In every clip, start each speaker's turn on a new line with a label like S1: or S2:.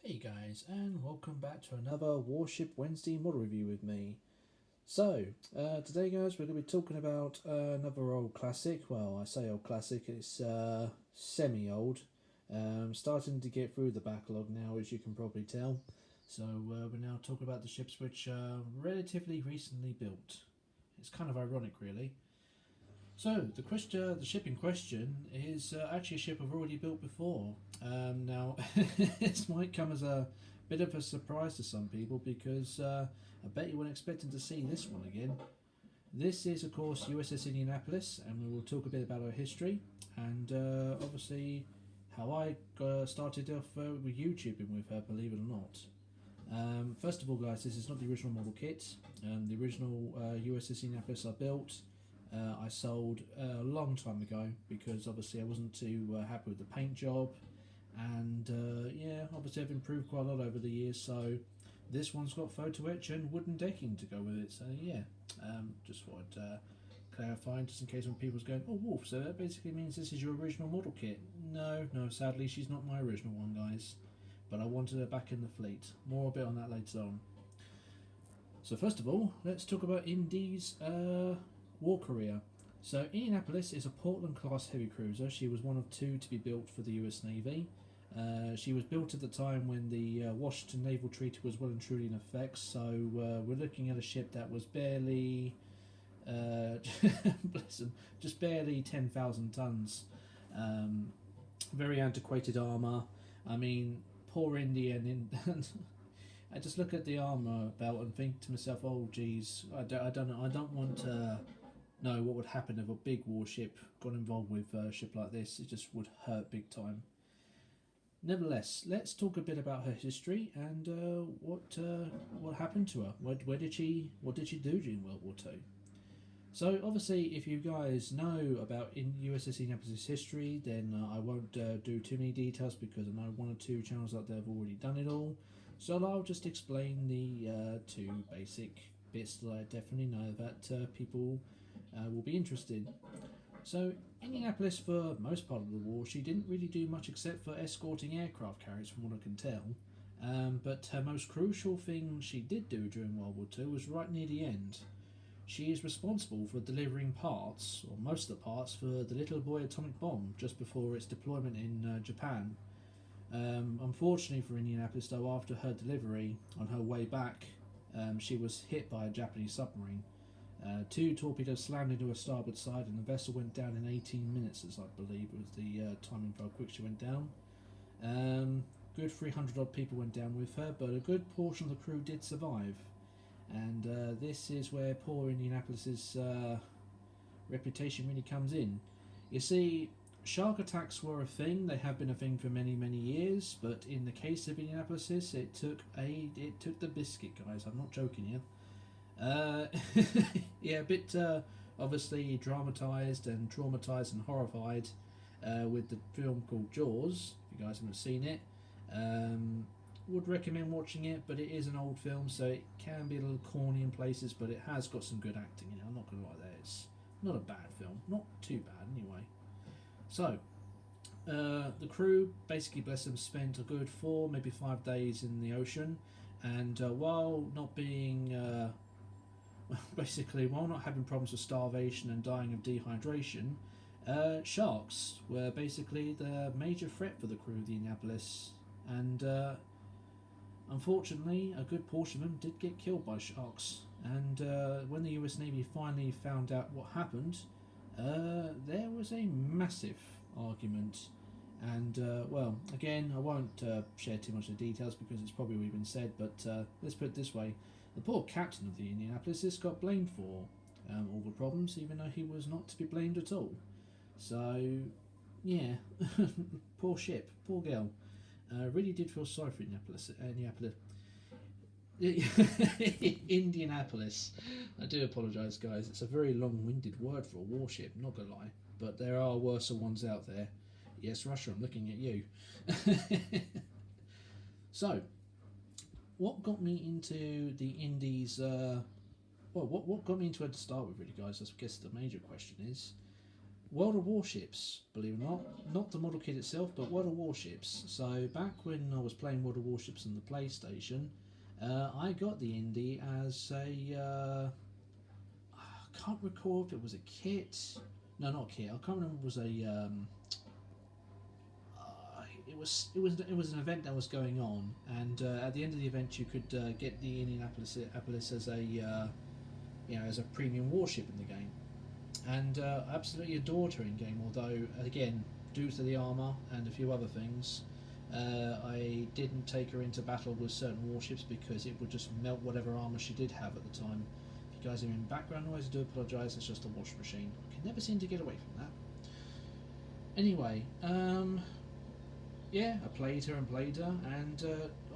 S1: Hey guys, and welcome back to another Warship Wednesday model review with me. So, today guys, we're going to be talking about another old classic. Well, I say old classic, it's semi-old. Starting to get through the backlog now, as you can probably tell. So, we're now talking about the ships which are relatively recently built. It's kind of ironic, really. So the ship in question is actually a ship I've already built before. Now, this might come as a bit of a surprise to some people because I bet you weren't expecting to see this one again. This is, of course, USS Indianapolis, and we will talk a bit about her history and obviously how I started off with YouTubing with her, believe it or not. First of all, guys, this is not the original model kit. The original USS Indianapolis I built. I sold a long time ago because obviously I wasn't too happy with the paint job, and yeah, obviously I've improved quite a lot over the years, so this one's got photo etch and wooden decking to go with it, so yeah, just thought I'd clarify just in case when people's going, oh Wolf, so that basically means this is your original model kit. No, sadly she's not my original one, guys, but I wanted her back in the fleet. More a bit on that later on. So first of all, let's talk about Indy's war career. So Indianapolis is a Portland-class heavy cruiser. She was one of two to be built for the US Navy. She was built at the time when the Washington Naval Treaty was well and truly in effect, so we're looking at a ship that was barely, bless them, just barely 10,000 tons. Very antiquated armour. I mean, poor Indian. I just look at the armour belt and think to myself, oh geez, I don't know, I don't want to know what would happen if a big warship got involved with a ship like this. It just would hurt big time. Nevertheless, let's talk a bit about her history and what happened to her. What did she do during World War II? So obviously, if you guys know about USS Indianapolis' history, then I won't do too many details because I know one or two channels out there have already done it all. So I'll just explain the two basic bits that I definitely know that people will be interested. So Indianapolis, for most part of the war, she didn't really do much except for escorting aircraft carriers, from what I can tell. But her most crucial thing she did do during World War II was right near the end. She is responsible for delivering parts, or most of the parts, for the Little Boy atomic bomb just before its deployment in Japan. Unfortunately for Indianapolis, though, after her delivery, on her way back, she was hit by a Japanese submarine. Two torpedoes slammed into her starboard side, and the vessel went down in 18 minutes, as I believe was the timing for how quick she went down. Good 300 odd people went down with her, but a good portion of the crew did survive. And this is where poor Indianapolis's reputation really comes in. You see, shark attacks were a thing. They have been a thing for many, many years. But in the case of Indianapolis, it took the biscuit, guys. I'm not joking here. Yeah, a bit obviously dramatised and traumatised and horrified with the film called Jaws. If you guys haven't seen it, would recommend watching it, but it is an old film, so it can be a little corny in places, but it has got some good acting in it. I'm not going to lie there. It's not a bad film. Not too bad, anyway. So, the crew, basically, bless them, spent a good 4, maybe 5 days in the ocean, and while not being... basically, while not having problems with starvation and dying of dehydration, sharks were basically the major threat for the crew of the Indianapolis, and unfortunately, a good portion of them did get killed by sharks. And when the US Navy finally found out what happened, there was a massive argument. And, well, again, I won't share too much of the details because it's probably already been said, but let's put it this way. The poor captain of the Indianapolis just got blamed for all the problems, even though he was not to be blamed at all. So, yeah, poor ship, poor girl. Really did feel sorry for Indianapolis. Indianapolis. I do apologise, guys. It's a very long-winded word for a warship, not gonna lie. But there are worse ones out there. Yes, Russia, I'm looking at you. So, what got me into the Indies? What got me into it to start with, really, guys? I guess the major question is, World of Warships, believe it or not the model kit itself, but World of Warships. So back when I was playing World of Warships on the PlayStation, I got the Indy as a I can't recall if it was a kit. No, not a kit. I can't remember. It was a it was an event that was going on, and at the end of the event, you could get the Indianapolis as a as a premium warship in the game, and absolutely adored her in game. Although again, due to the armor and a few other things, I didn't take her into battle with certain warships because it would just melt whatever armor she did have at the time. If you guys are in background noise, I do apologise. It's just a wash machine. I can never seem to get away from that. Anyway, yeah, I played her, and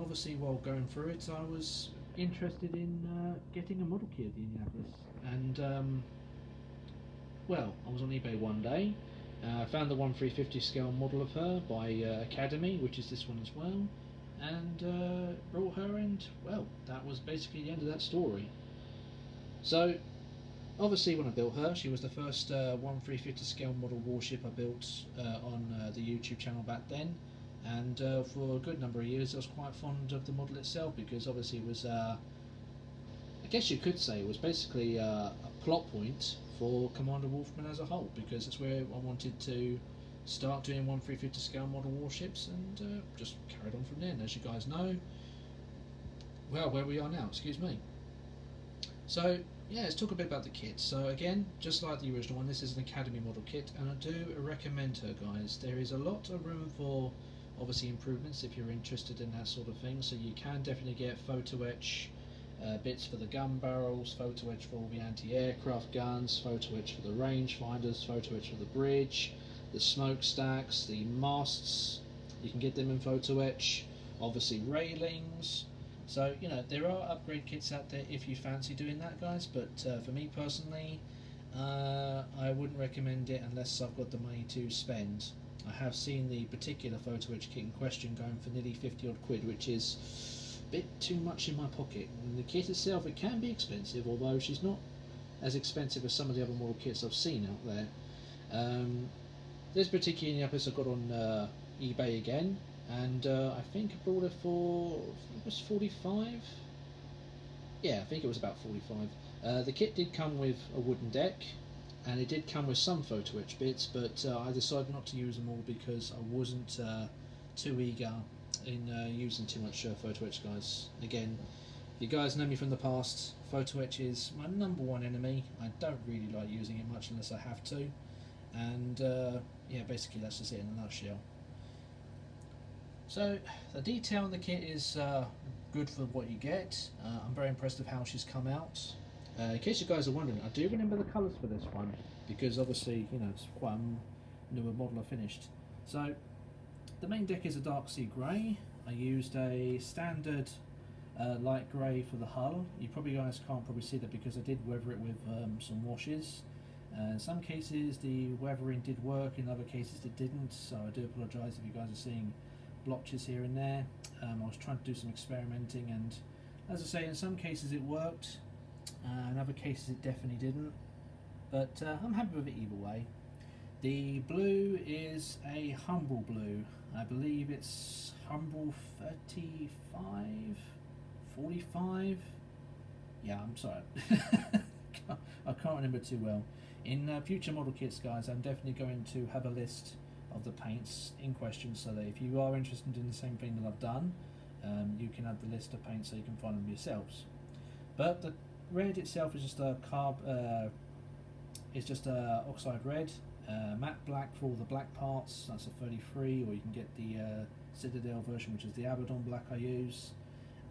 S1: obviously while going through it, I was interested in getting a model kit of the Indianapolis. And well, I was on eBay one day, found the 1/350 scale model of her by Academy, which is this one as well, and brought her, and well, that was basically the end of that story. So, obviously when I built her, she was the first 1/350 scale model warship I built on the YouTube channel back then. And for a good number of years I was quite fond of the model itself, because obviously it was, I guess you could say it was basically a plot point for Commander Wolfman as a whole, because that's where I wanted to start doing 1/350 scale model warships, and just carried on from there. And as you guys know, well, where we are now, excuse me. So yeah, let's talk a bit about the kit. So again, just like the original one, this is an Academy model kit, and I do recommend her, guys. There is a lot of room for obviously improvements if you're interested in that sort of thing. So you can definitely get photo etch bits for the gun barrels, photo etch for all the anti-aircraft guns, photo etch for the range finders, photo etch for the bridge, the smokestacks, the masts. You can get them in photo etch. Obviously railings. So, there are upgrade kits out there if you fancy doing that, guys, but for me personally, I wouldn't recommend it unless I've got the money to spend. I have seen the particular photo etch kit in question going for nearly 50 odd quid, which is a bit too much in my pocket. And the kit itself, it can be expensive, although she's not as expensive as some of the other model kits I've seen out there. This particular Indianapolis I got on eBay again, and I think I bought it for, it was 45. Yeah, I think it was about 45. The kit did come with a wooden deck, and it did come with some photo etch bits, but I decided not to use them all because I wasn't too eager in using too much photo etch, guys. Again, if you guys know me from the past, photo etch is my number one enemy. I don't really like using it much unless I have to, and yeah, basically that's just it in a nutshell. So the detail in the kit is good for what you get. I'm very impressed with how she's come out. In case you guys are wondering, I do remember the colours for this one, because obviously, it's quite a newer model I finished. So the main deck is a dark sea grey. I used a standard light grey for the hull. You guys can't probably see that because I did weather it with some washes. In some cases the weathering did work, in other cases it didn't, so I do apologise if you guys are seeing blotches here and there. I was trying to do some experimenting, and as I say, in some cases it worked, in other cases it definitely didn't, but I'm happy with it either way. The blue is a Humble blue. I believe it's Humble 35, 45. Yeah, I'm sorry. I can't remember too well. In future model kits, guys, I'm definitely going to have a list of the paints in question, so that if you are interested in the same thing that I've done, you can have the list of paints so you can find them yourselves. But the red itself is just a oxide red, matte black for all the black parts. That's a 33, or you can get the Citadel version, which is the Abaddon black I use,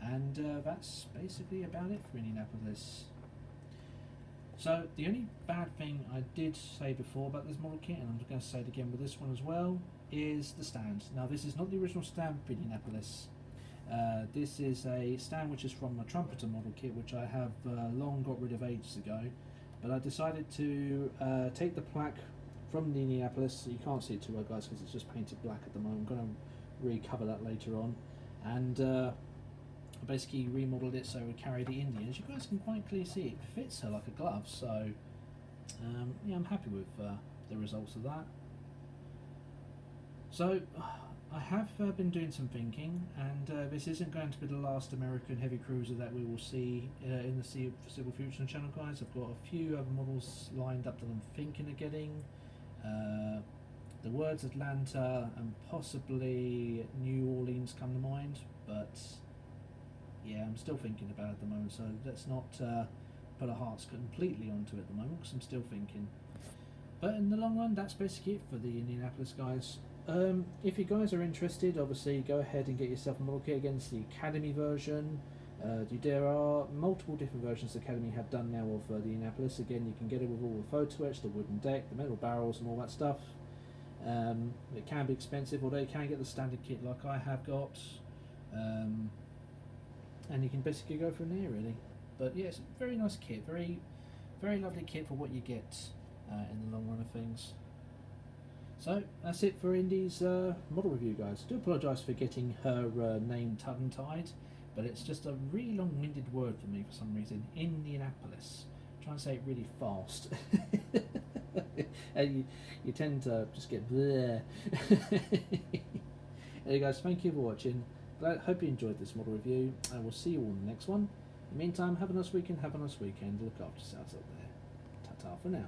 S1: and that's basically about it for Indianapolis. So the only bad thing I did say before about this model kit, and I'm going to say it again with this one as well, is the stand. Now this is not the original stand for Indianapolis. This is a stand which is from a Trumpeter model kit, which I have long got rid of ages ago. But I decided to take the plaque from the Indianapolis. So you can't see it too well, guys, because it's just painted black at the moment. I'm going to recover that later on. And I basically remodeled it so it would carry the Indy. As you guys can quite clearly see, it fits her like a glove. So yeah, I'm happy with the the results of that. So I have been doing some thinking, and this isn't going to be the last American heavy cruiser that we will see in the foreseeable future on the channel, guys. I've got a few other models lined up that I'm thinking of getting. The words Atlanta and possibly New Orleans come to mind, but yeah, I'm still thinking about it at the moment, so let's not put our hearts completely onto it at the moment, because I'm still thinking. But in the long run, that's basically it for the Indianapolis, guys. If you guys are interested, obviously go ahead and get yourself a model kit. Against the Academy version. There are multiple different versions the Academy have done now of the Indianapolis. Again, you can get it with all the photo etch, the wooden deck, the metal barrels and all that stuff. It can be expensive, although you can get the standard kit like I have got. And you can basically go from there, really. But yeah, it's a very nice kit, very lovely kit for what you get in the long run of things. So that's it for Indy's model review, guys. I do apologise for getting her name tongue-tied, but it's just a really long-winded word for me for some reason. Indianapolis. I'm trying to say it really fast. And you tend to just get bleh. Anyway, guys, thank you for watching. Hope you enjoyed this model review, and we'll see you all in the next one. In the meantime, have a nice weekend, have a nice weekend. Look after yourselves up there. Ta-ta for now.